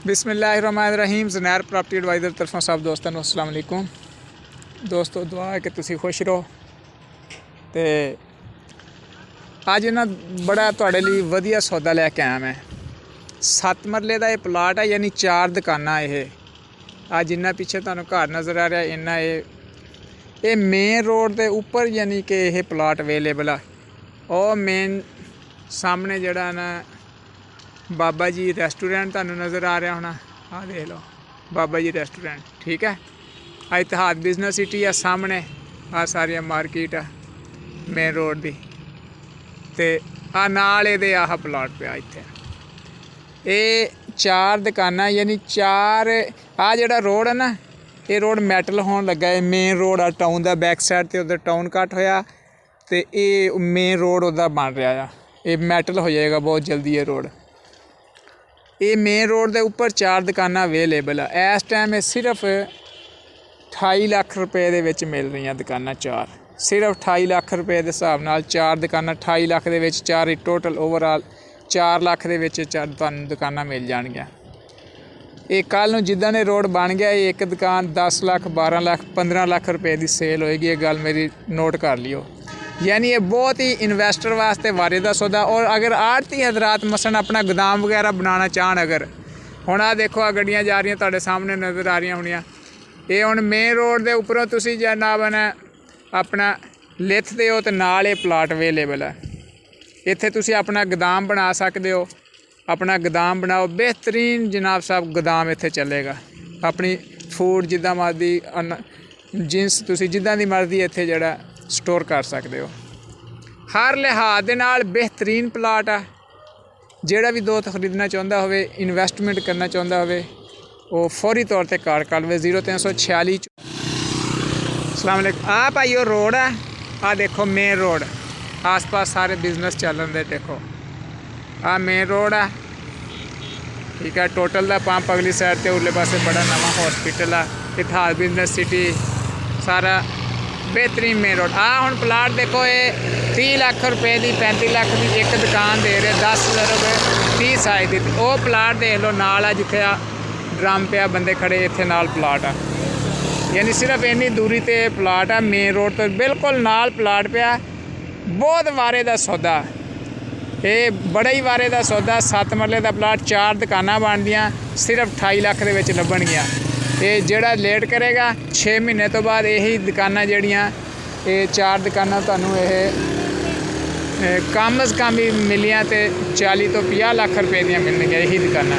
बिस्मिल्लाहिर्रहमानिर्रहीम। ज़नैर property adviser तरफों सब दोस्तों को अस्सलाम वालेकुम। दोस्तों दुआ है कि तुसी खुश रहो। तो अज ना बड़ा तुहाडे लई वधिया सौदा लैके आया मैं। 7 मरले का यह प्लाट है, यानी 4 दुकाना। यह जिन्ना पिछे तुहानू घर नज़र आ रहा इन्ना ये मेन रोड के उपर यानी कि यह प्लाट अवेलेबल है। और मेन सामने जड़ा ना बाबा जी रेस्टोरेंट तुहानू नज़र आ रहा होना, आ देख लो बाबा जी रेस्टोरेंट, ठीक है। इतिहाद बिजनेस सिटी है सामने, आ सारिया मार्केट है मेन रोड की। तो आ नाल ये आह प्लाट पिया इत्थे। ये 4 दुकाना यानी 4 आ जड़ा रोड है ना, ये रोड मैटल होने लगा है। मेन रोड आ टाउन का बैक साइड तो उधर टाउन कट होया, तो ये मेन रोड उदा बन रहा है। ये मैटल हो जाएगा बहुत जल्दी ये रोड। ये मेन रोड के उपर 4 दुकाना अवेलेबल है। इस टाइम ये सिर्फ 28 लाख रुपए दे विच मिल रही दुकाना 4। सिर्फ 28 लाख रुपए के हिसाब नाल 4 दुकाना 28 लाख के विच 4 टोटल ओवरऑल 4 लाख के विच तुहानू दुकाना मिल जाएगी। ये कल नूं जिद्दां ने रोड बन गया, एक दुकान 10 लाख 12 लाख 15 लाख रुपए की सेल होएगी। ये गल मेरी नोट कर लियो। यानी ये बहुत ही इन्वेस्टर वास्ते वारे का सौदा। और अगर आड़ती हजरात मसन अपना गोदाम वगैरह बनाना चाहन, अगर हुण आ देखो आ गड्डियां जा रही तुहाडे सामने नज़र आ रही होनियां। ये हुण मेन रोड के उपरों तुसीं जनाब ना अपना लिथदे हो तो नाल ये प्लाट अवेलेबल है। इत्थे तुसीं अपना गोदाम बना सकते हो। अपना गोदाम बनाओ, बेहतरीन जनाब साहब गोदाम इत्थे चलेगा। अपनी फूड जिद्दां मर्जी जिन्स तुसीं जिद्दां दी मर्जी इत्थे जड़ा स्टोर कर सकते हो। हर लिहाज दे नाल बेहतरीन प्लाट है। जेड़ा भी दोस्त खरीदना चाहता हो, इन्वेस्टमेंट करना चाहता हो, वो फौरी तौर पर कॉल कर वे 0346। अस्सलाम वालेकुम। आ भाई वो रोड है, आ देखो मेन रोड, आस पास सारे बिजनेस चलन दे। देखो आ मेन रोड है, ठीक है। टोटल का पंप अगली साइड से उरले पासे बड़ा नवा हॉस्पिटल है। इतिहाद बिजनेस सिटी सारा बेहतरीन मेन रोड। हुण प्लाट देखो, ये 30 लाख रुपए की 35 लाख की एक दुकान दे रहे, 10 रुपए 30 साइज की। वो प्लाट देख लो नाल है, जिथे ड्रम पिया बंदे खड़े, इत्थे नाल प्लाट है। यानी सिर्फ इन्नी दूरी ते प्लाट है मेन रोड तो बिल्कुल नाल प्लाट पिया। बहुत वारे का सौदा, ये बड़ा ही वारे का सौदा। 7 मरले का प्लाट, 4 दुकाना बनदियां, सिर्फ 28 लाख के विच लभणगियां। ये जेड़ा लेट करेगा 6 महीने तो बाद यही दुकाना जड़ियाँ, ये 4 दुकाना तुहानू ये कम अज़ कम भी मिलियाँ तो 40 तो 50 लाख रुपए दियाँ मिलणगियां। यही दुकाना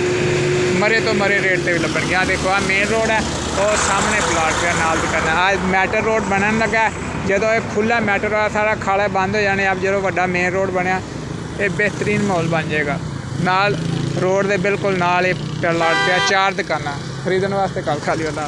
मरे तो मरे रेट से भी लभणगियां। देखो आ मेन रोड है और सामने प्लाट पे नाल दुकाना। आज मैटर रोड बनन लगा, जो ये खुला मैटर रोड सारा खाला बंद हो जाने। अब जो वड्डा मेन रोड बनया, ये बेहतरीन माहौल बन जाएगा। नाल रोड के बिल्कुल नाल ये प्लाट पे 4 दुकाना। खरीदने वास्ते कल खाली वाला।